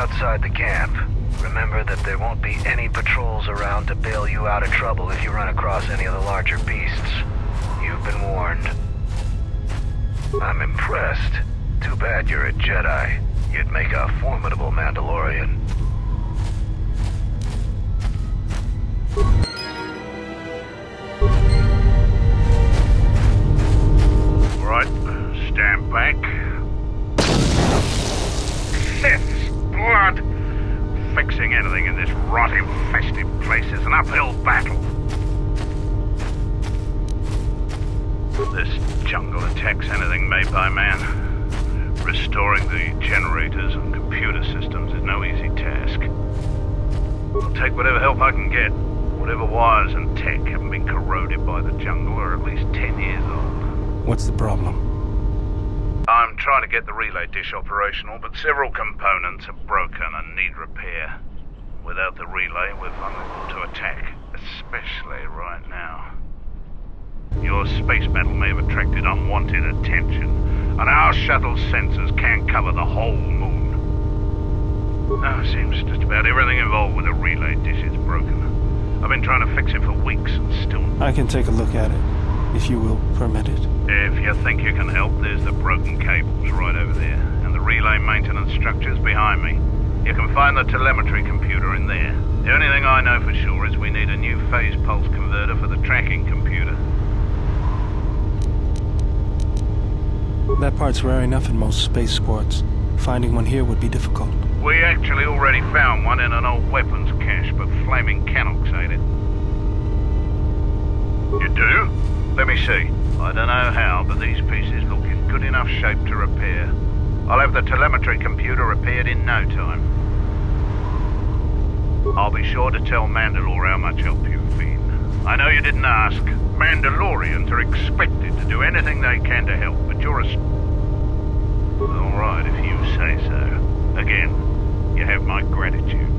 outside the camp. Remember that there won't be any patrols around to bail you out of trouble if you run across any of the larger beasts. You've been warned. I'm impressed. Too bad you're a Jedi. You'd make a formidable Mandalorian. Right, stand back. Sith's blood! Fixing anything in this rot-infested place is an uphill battle. This jungle attacks anything made by man. Restoring the generators and computer systems is no easy task. I'll take whatever help I can get. Whatever wires and tech haven't been corroded by the jungle are at least 10 years old. What's the problem? I'm trying to get the relay dish operational, but several components are broken and need repair. Without the relay, we're vulnerable to attack, especially right now. Your space battle may have attracted unwanted attention, and our shuttle's sensors can't cover the whole moon. Now, it seems just about everything involved with the relay dish is broken. I've been trying to fix it for weeks and still... I can take a look at it, if you will permit it. If you think you can help, there's the broken cables right over there, and the relay maintenance structures behind me. You can find the telemetry computer in there. The only thing I know for sure is we need a new phase pulse converter for the tracking computer. That part's rare enough in most spaceports. Finding one here would be difficult. We actually already found one in an old weapons cache, but flaming Canox ate it. You do? Let me see. I don't know how, but these pieces look in good enough shape to repair. I'll have the telemetry computer repaired in no time. I'll be sure to tell Mandalore how much help you've been. I know you didn't ask. Mandalorians are expected to do anything they can to help, but you're a... All right, if you say so. Again, you have my gratitude.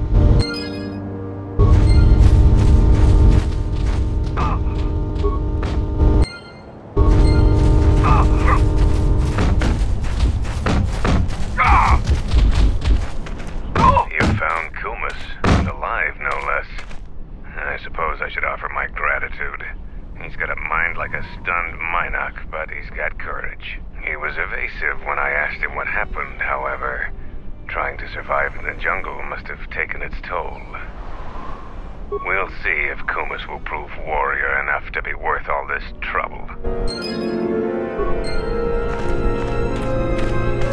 I should offer my gratitude. He's got a mind like a stunned Minoc, but he's got courage. He was evasive when I asked him what happened, however. Trying to survive in the jungle must have taken its toll. We'll see if Kumas will prove warrior enough to be worth all this trouble.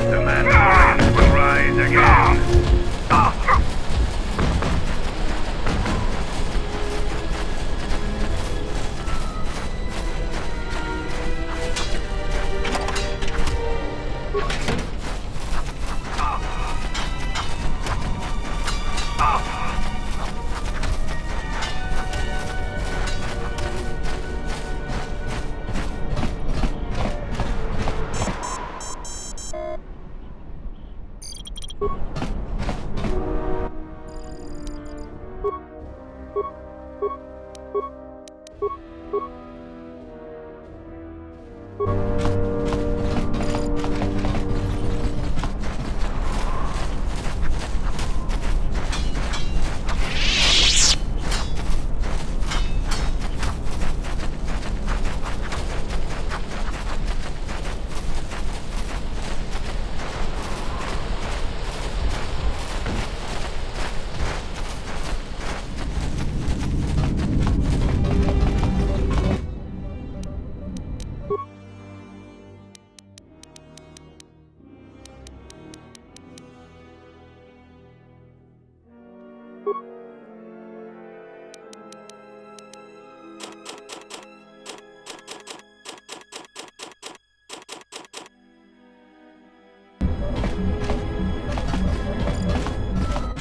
The Mandalorians will rise again.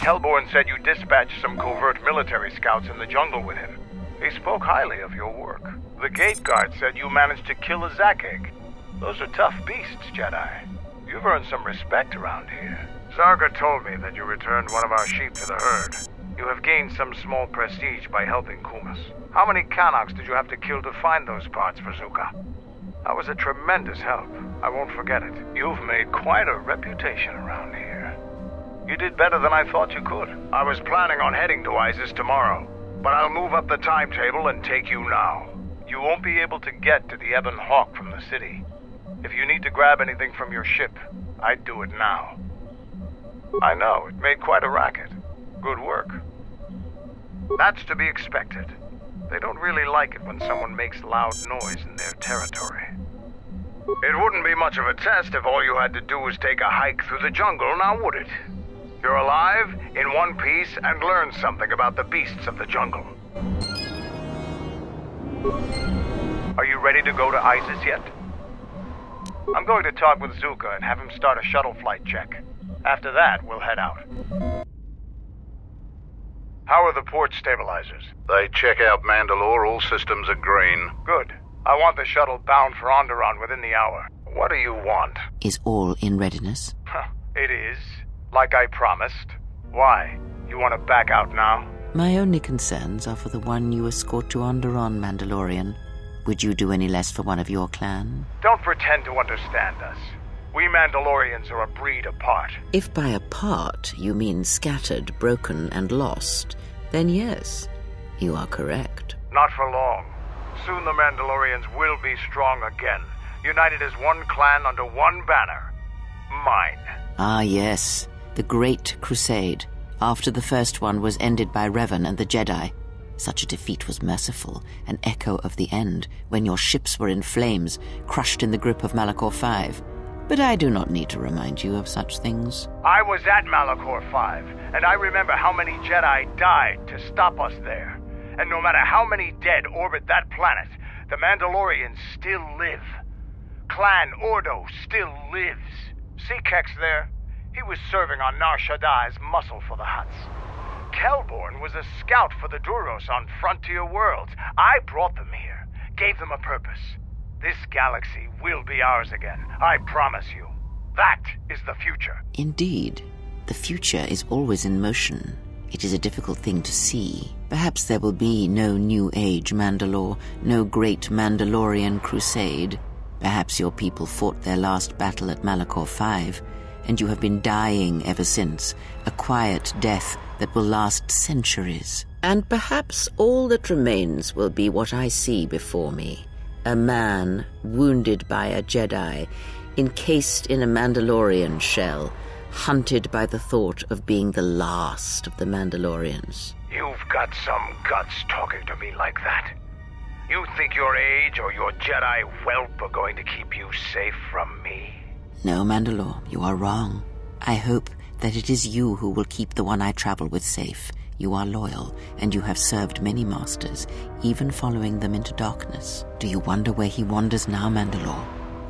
Hellborn said you dispatched some covert military scouts in the jungle with him. He spoke highly of your work. The gate guard said you managed to kill a Zakek. Those are tough beasts, Jedi. You've earned some respect around here. Zarga told me that you returned one of our sheep to the herd. You have gained some small prestige by helping Kumas. How many Canox did you have to kill to find those parts for Zuka? That was a tremendous help. I won't forget it. You've made quite a reputation around here. You did better than I thought you could. I was planning on heading to Isis tomorrow, but I'll move up the timetable and take you now. You won't be able to get to the Ebon Hawk from the city. If you need to grab anything from your ship, I'd do it now. I know, it made quite a racket. Good work. That's to be expected. They don't really like it when someone makes loud noise in their territory. It wouldn't be much of a test if all you had to do was take a hike through the jungle, now would it? You're alive, in one piece, and learn something about the beasts of the jungle. Are you ready to go to Isis yet? I'm going to talk with Zuka and have him start a shuttle flight check. After that, we'll head out. How are the port stabilizers? They check out Mandalore, all systems are green. Good. I want the shuttle bound for Onderon within the hour. What do you want? Is all in readiness? It is. Like I promised. Why? You want to back out now? My only concerns are for the one you escort to Onderon, Mandalorian. Would you do any less for one of your clan? Don't pretend to understand us. We Mandalorians are a breed apart. If by apart you mean scattered, broken, and lost, then yes, you are correct. Not for long. Soon the Mandalorians will be strong again, united as one clan under one banner. Mine. Ah, yes. The Great Crusade, after the first one was ended by Revan and the Jedi. Such a defeat was merciful, an echo of the end, when your ships were in flames, crushed in the grip of Malachor V. But I do not need to remind you of such things. I was at Malachor V, and I remember how many Jedi died to stop us there. And no matter how many dead orbit that planet, the Mandalorians still live. Clan Ordo still lives. See Kex there? He was serving on Nar Shaddai's muscle for the Hutts. Kelborn was a scout for the Duros on Frontier Worlds. I brought them here, gave them a purpose. This galaxy will be ours again, I promise you. That is the future. Indeed. The future is always in motion. It is a difficult thing to see. Perhaps there will be no New Age Mandalore, no great Mandalorian crusade. Perhaps your people fought their last battle at Malachor V, and you have been dying ever since, a quiet death that will last centuries. And perhaps all that remains will be what I see before me. A man wounded by a Jedi, encased in a Mandalorian shell, hunted by the thought of being the last of the Mandalorians. You've got some guts talking to me like that. You think your age or your Jedi whelp are going to keep you safe from me? No, Mandalore, you are wrong. I hope that it is you who will keep the one I travel with safe. You are loyal, and you have served many masters, even following them into darkness. Do you wonder where he wanders now, Mandalore?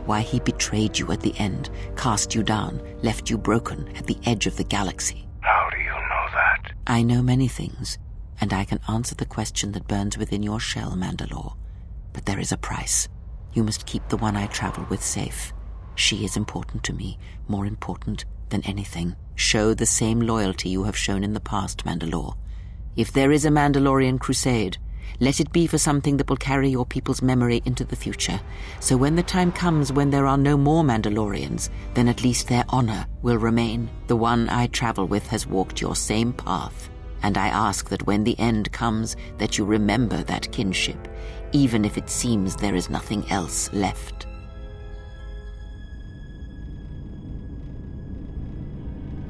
Why he betrayed you at the end, cast you down, left you broken at the edge of the galaxy? How do you know that? I know many things, and I can answer the question that burns within your shell, Mandalore. But there is a price. You must keep the one I travel with safe. She is important to me, more important than anything. Show the same loyalty you have shown in the past, Mandalore. If there is a Mandalorian crusade, let it be for something that will carry your people's memory into the future. So when the time comes when there are no more Mandalorians, then at least their honor will remain. The one I travel with has walked your same path, and I ask that when the end comes, that you remember that kinship, even if it seems there is nothing else left.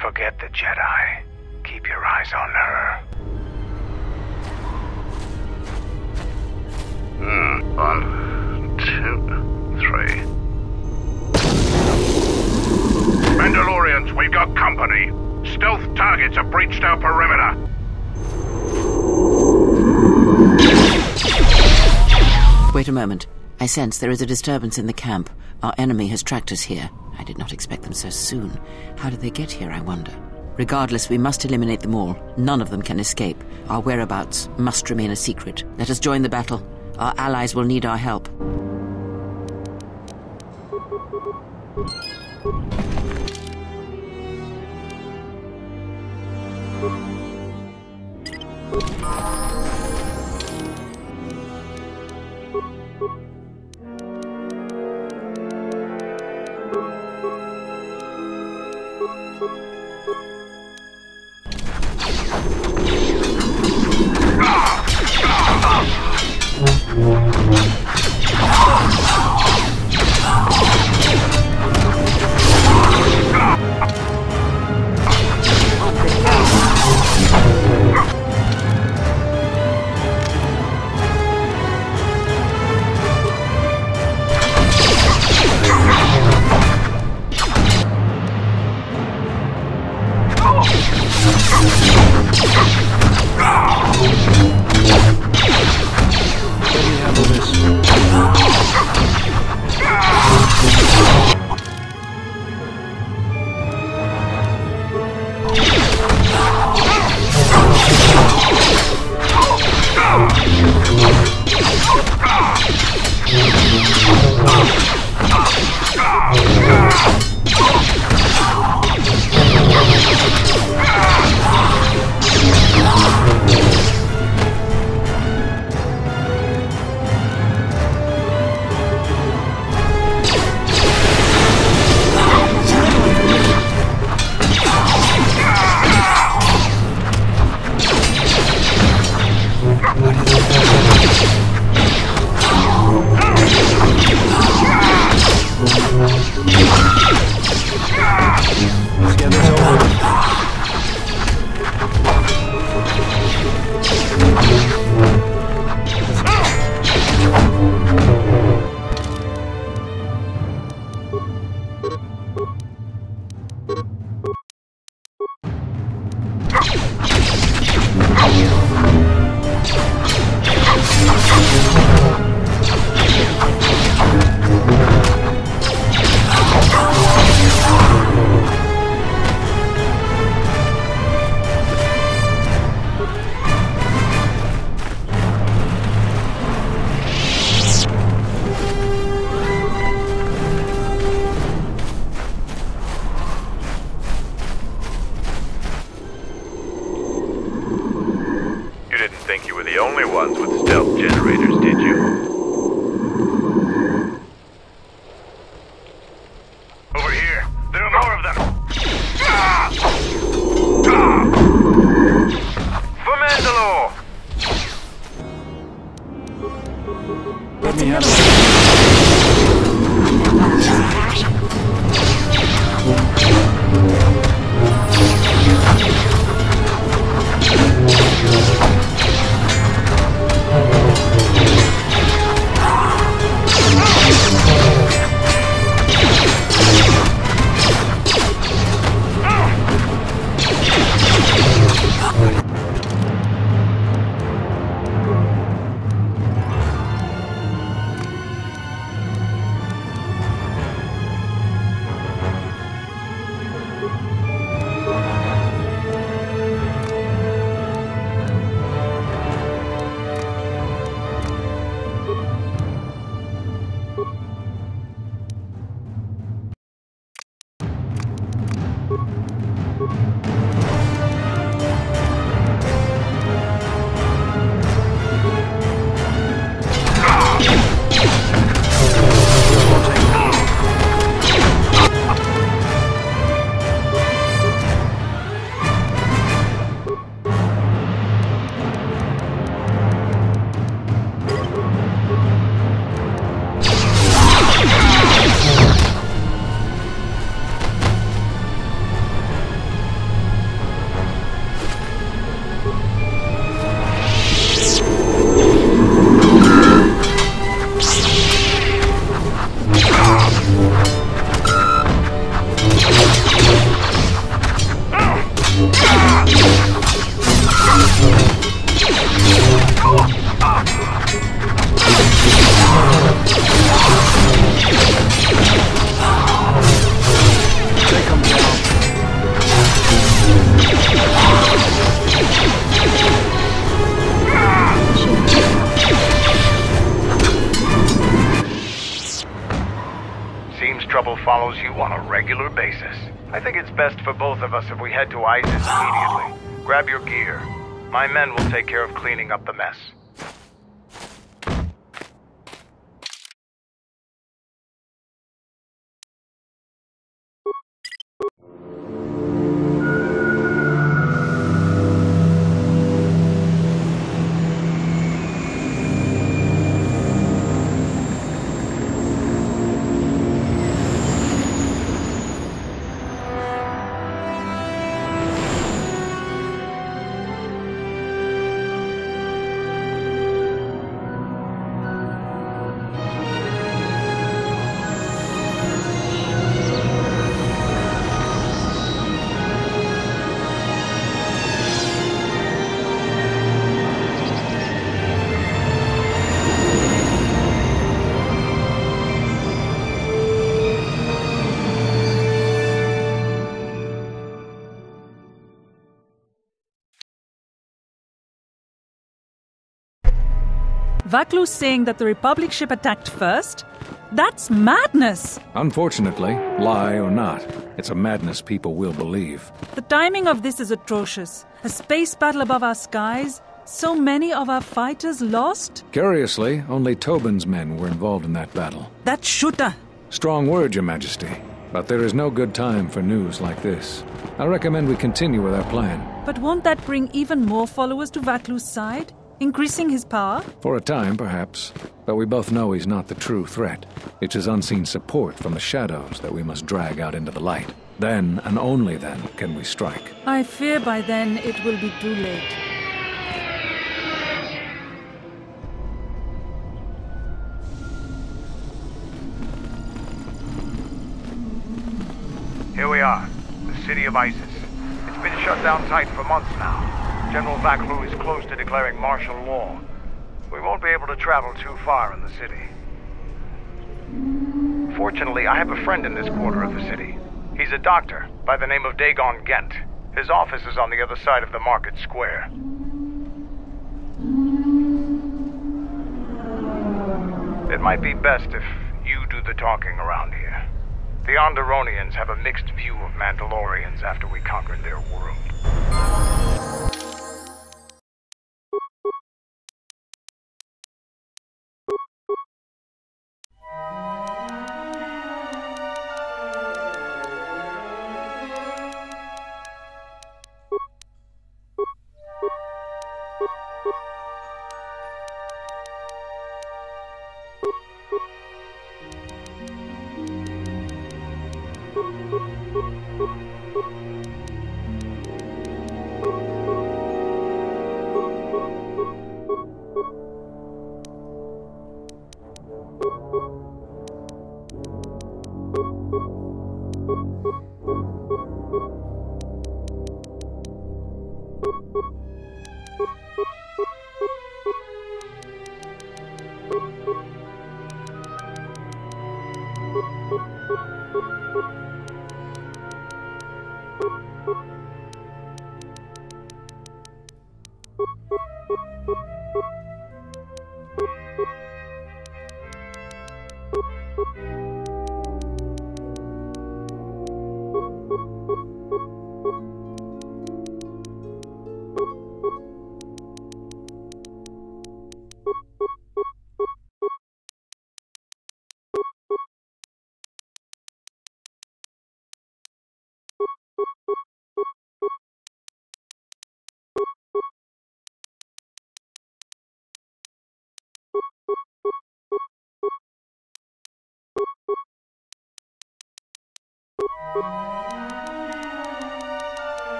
Forget the Jedi. Keep your eyes on her. 1, 2, 3. Mandalorians, we've got company. Stealth targets have breached our perimeter. Wait a moment. I sense there is a disturbance in the camp. Our enemy has tracked us here. I did not expect them so soon. How did they get here, I wonder? Regardless, we must eliminate them all. None of them can escape. Our whereabouts must remain a secret. Let us join the battle. Our allies will need our help. trouble follows you on a regular basis. I think it's best for both of us if we head to ISIS immediately. Grab your gear. My men will take care of cleaning up the mess. Vaklu's saying that the Republic ship attacked first? That's madness! Unfortunately, lie or not, it's a madness people will believe. The timing of this is atrocious. A space battle above our skies, so many of our fighters lost? Curiously, only Tobin's men were involved in that battle. That shooter! Strong word, Your Majesty. But there is no good time for news like this. I recommend we continue with our plan. But won't that bring even more followers to Vaklu's side? Increasing his power? For a time, perhaps. But we both know he's not the true threat. It's his unseen support from the shadows that we must drag out into the light. Then, and only then, can we strike. I fear by then it will be too late. Here we are, the city of Isis. It's been shut down tight for months now. General Vaklu is close to declaring martial law. We won't be able to travel too far in the city. Fortunately, I have a friend in this quarter of the city. He's a doctor by the name of Dxun Gent. His office is on the other side of the market square. It might be best if you do the talking around here. The Onderonians have a mixed view of Mandalorians after we conquered their world.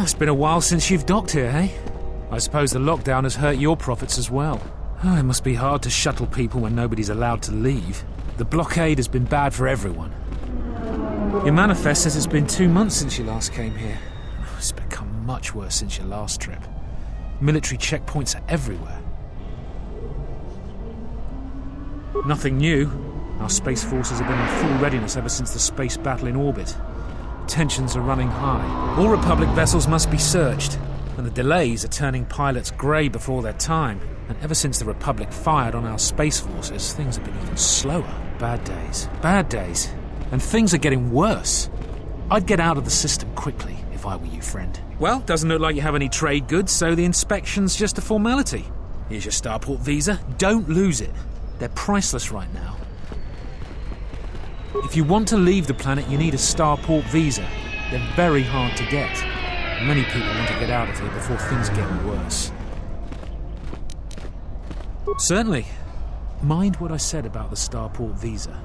It's been a while since you've docked here, eh? I suppose the lockdown has hurt your profits as well. Oh, it must be hard to shuttle people when nobody's allowed to leave. The blockade has been bad for everyone. Your manifest says it's been 2 months since you last came here. It's become much worse since your last trip. Military checkpoints are everywhere. Nothing new. Our space forces have been in full readiness ever since the space battle in orbit. Tensions are running high. All Republic vessels must be searched, and the delays are turning pilots grey before their time. And ever since the Republic fired on our space forces, things have been even slower. Bad days. Bad days. And things are getting worse. I'd get out of the system quickly, if I were you, friend. Well, doesn't look like you have any trade goods, so the inspection's just a formality. Here's your starport visa. Don't lose it. They're priceless right now. If you want to leave the planet, you need a starport visa. They're very hard to get. Many people want to get out of here before things get worse. Certainly. Mind what I said about the starport visa.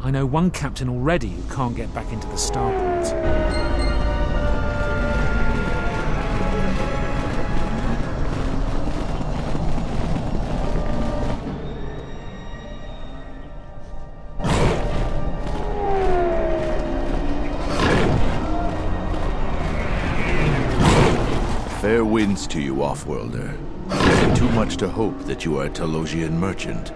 I know one captain already who can't get back into the starport. winds to you, Offworlder? Is it too much to hope that you are a Telosian merchant?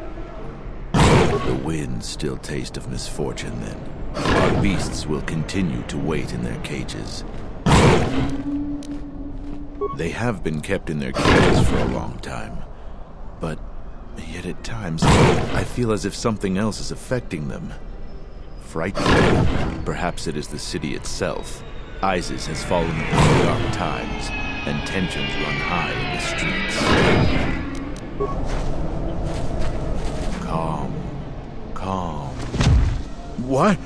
The winds still taste of misfortune, then. Our beasts will continue to wait in their cages. They have been kept in their cages for a long time, but yet at times I feel as if something else is affecting them. Frightening. Perhaps it is the city itself. ISIS has fallen upon dark times, and tensions run high in the streets. Calm. Calm. What?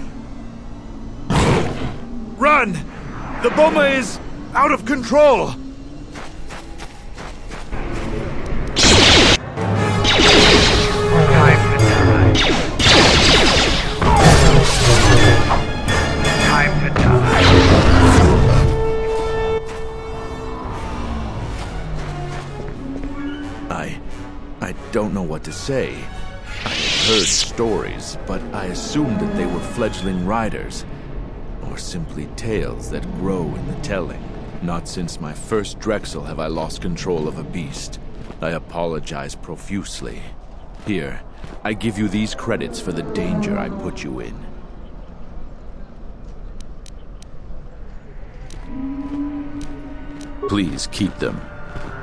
Run! The bomber is out of control! I don't know what to say. I heard stories, but I assumed that they were fledgling riders, or simply tales that grow in the telling. Not since my first Drexel have I lost control of a beast. I apologize profusely. Here, I give you these credits for the danger I put you in. Please keep them.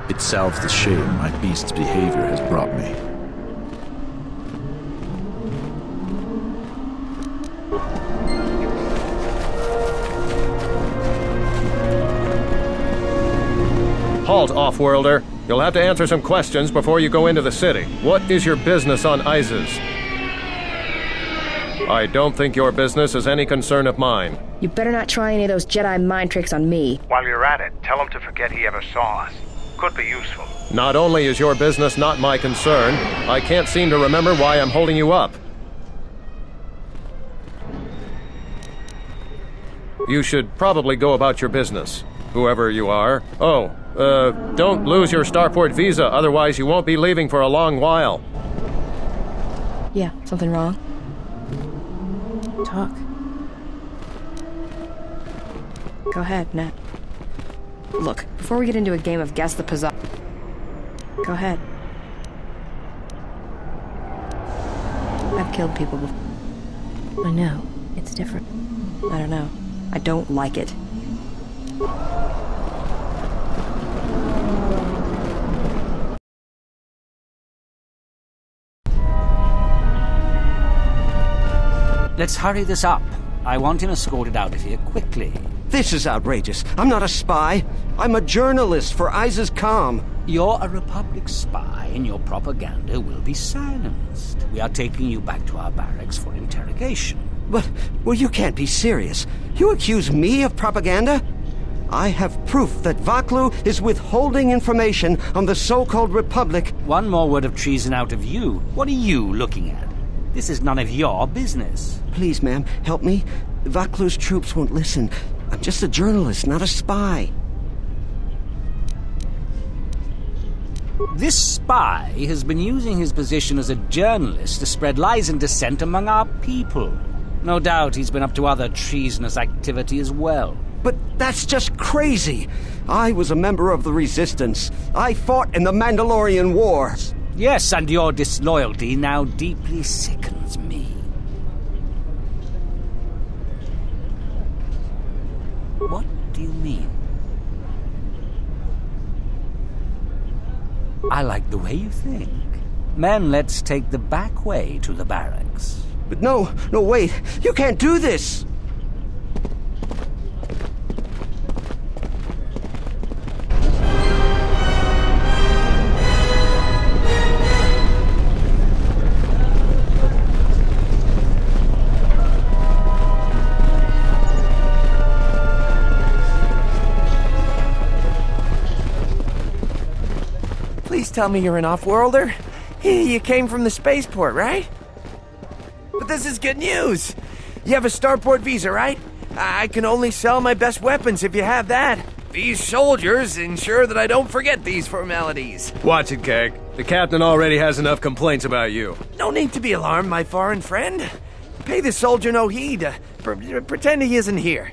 It salves the shame my beast's behavior has brought me. Halt, Offworlder. You'll have to answer some questions before you go into the city. What is your business on ISIS? I don't think your business is any concern of mine. You better not try any of those Jedi mind tricks on me. While you're at it, tell him to forget he ever saw us. Could be useful. Not only is your business not my concern, I can't seem to remember why I'm holding you up. You should probably go about your business, whoever you are. Oh, don't lose your starport visa, otherwise you won't be leaving for a long while. Yeah, something wrong? Talk. Go ahead, Nat. Look, before we get into a game of guess the puzzle... Go ahead. I've killed people before. I know. It's different. I don't know. I don't like it. Let's hurry this up. I want him escorted out of here quickly. This is outrageous. I'm not a spy. I'm a journalist for ISIS Com. You're a Republic spy, and your propaganda will be silenced. We are taking you back to our barracks for interrogation. But, well, you can't be serious. You accuse me of propaganda? I have proof that Vaklu is withholding information on the so-called Republic. One more word of treason out of you. What are you looking at? This is none of your business. Please, ma'am, help me. Vaklu's troops won't listen. I'm just a journalist, not a spy. This spy has been using his position as a journalist to spread lies and dissent among our people. No doubt he's been up to other treasonous activity as well. But that's just crazy. I was a member of the Resistance. I fought in the Mandalorian Wars. Yes, and your disloyalty now deeply sickens me. What do you mean? I like the way you think. Men, let's take the back way to the barracks. But no, wait. You can't do this! Please tell me you're an off-worlder. You came from the spaceport, right? But this is good news. You have a starport visa, right? I can only sell my best weapons if you have that. These soldiers ensure that I don't forget these formalities. Watch it, Keg. The captain already has enough complaints about you. No need to be alarmed, my foreign friend. Pay the soldier no heed. Pretend he isn't here.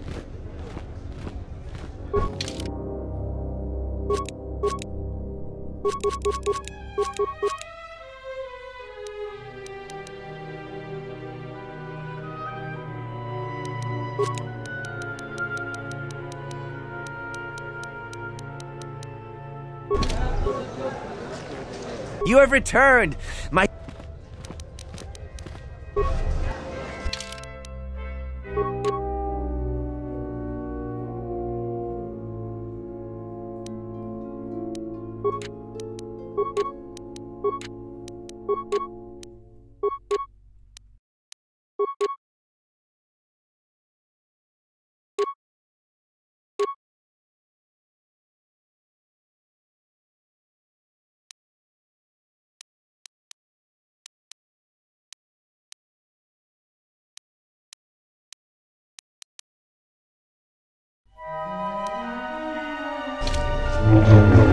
You have returned! My...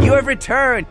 You have returned!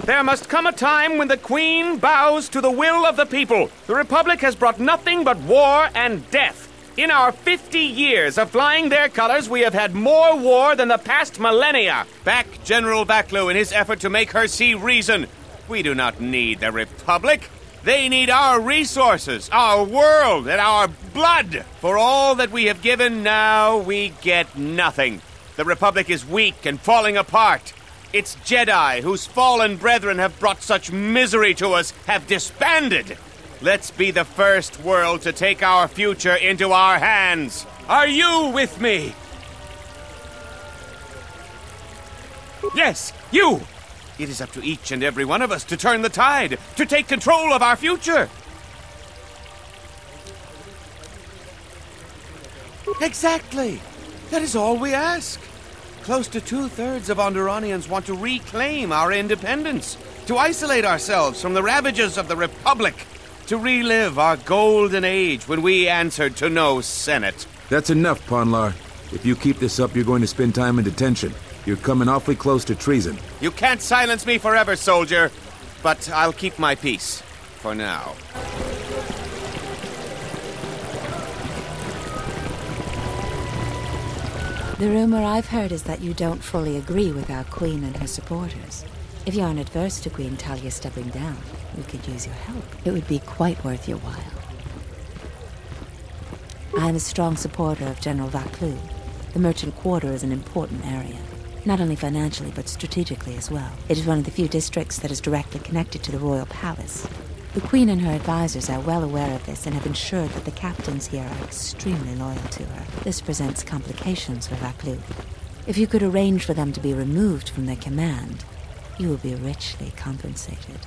There must come a time when the Queen bows to the will of the people. The Republic has brought nothing but war and death. In our 50 years of flying their colors, we have had more war than the past millennia. Back General Vaklu in his effort to make her see reason. We do not need the Republic. They need our resources, our world, and our blood. For all that we have given, now we get nothing. The Republic is weak and falling apart. Its Jedi, whose fallen brethren have brought such misery to us, have disbanded. Let's be the first world to take our future into our hands. Are you with me? Yes, you! It is up to each and every one of us to turn the tide, to take control of our future. Exactly. That is all we ask. Close to 2/3 of Onderonians want to reclaim our independence, to isolate ourselves from the ravages of the Republic, to relive our golden age when we answered to no Senate. That's enough, Ponlar. If you keep this up, you're going to spend time in detention. You're coming awfully close to treason. You can't silence me forever, soldier, but I'll keep my peace, for now. The rumor I've heard is that you don't fully agree with our Queen and her supporters. If you aren't adverse to Queen Talia stepping down, we could use your help. It would be quite worth your while. I am a strong supporter of General Vaklu. The Merchant Quarter is an important area, not only financially but strategically as well. It is one of the few districts that is directly connected to the Royal Palace. The Queen and her advisors are well aware of this and have ensured that the captains here are extremely loyal to her. This presents complications for Vaklu. If you could arrange for them to be removed from their command, you will be richly compensated.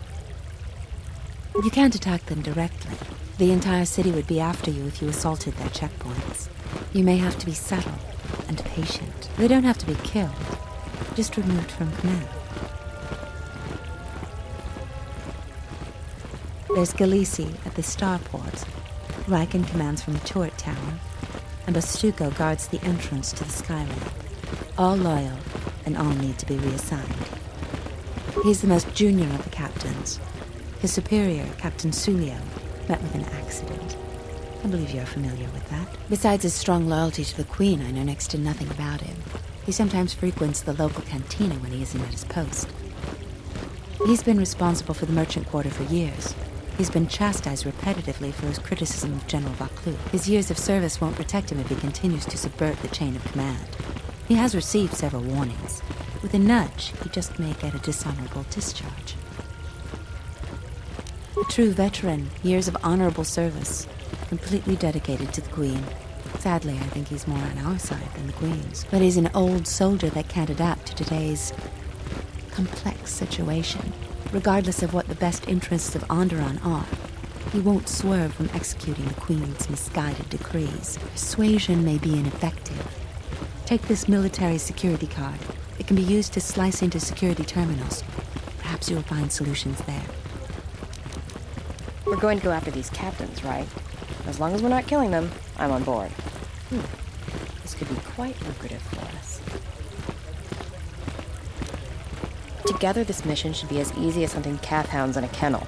You can't attack them directly. The entire city would be after you if you assaulted their checkpoints. You may have to be subtle and patient. They don't have to be killed, just removed from command. There's Galisi at the starport. Riken commands from the turret tower, and Bastuco guards the entrance to the skyramp. All loyal, and all need to be reassigned. He's the most junior of the captains. His superior, Captain Sulio, met with an accident. I believe you're familiar with that. Besides his strong loyalty to the Queen, I know next to nothing about him. He sometimes frequents the local cantina when he isn't at his post. He's been responsible for the Merchant Quarter for years. He's been chastised repetitively for his criticism of General Vaklu. His years of service won't protect him if he continues to subvert the chain of command. He has received several warnings. With a nudge, he just may get a dishonorable discharge. A true veteran, years of honorable service, completely dedicated to the Queen. Sadly, I think he's more on our side than the Queen's. But he's an old soldier that can't adapt to today's complex situation. Regardless of what the best interests of Onderon are, he won't swerve from executing the Queen's misguided decrees. Persuasion may be ineffective, Take this military security card. It can be used to slice into security terminals. Perhaps you'll find solutions there. We're going to go after these captains, right? As long as we're not killing them, I'm on board. This could be quite lucrative for us. Together, this mission should be as easy as hunting calf hounds in a kennel.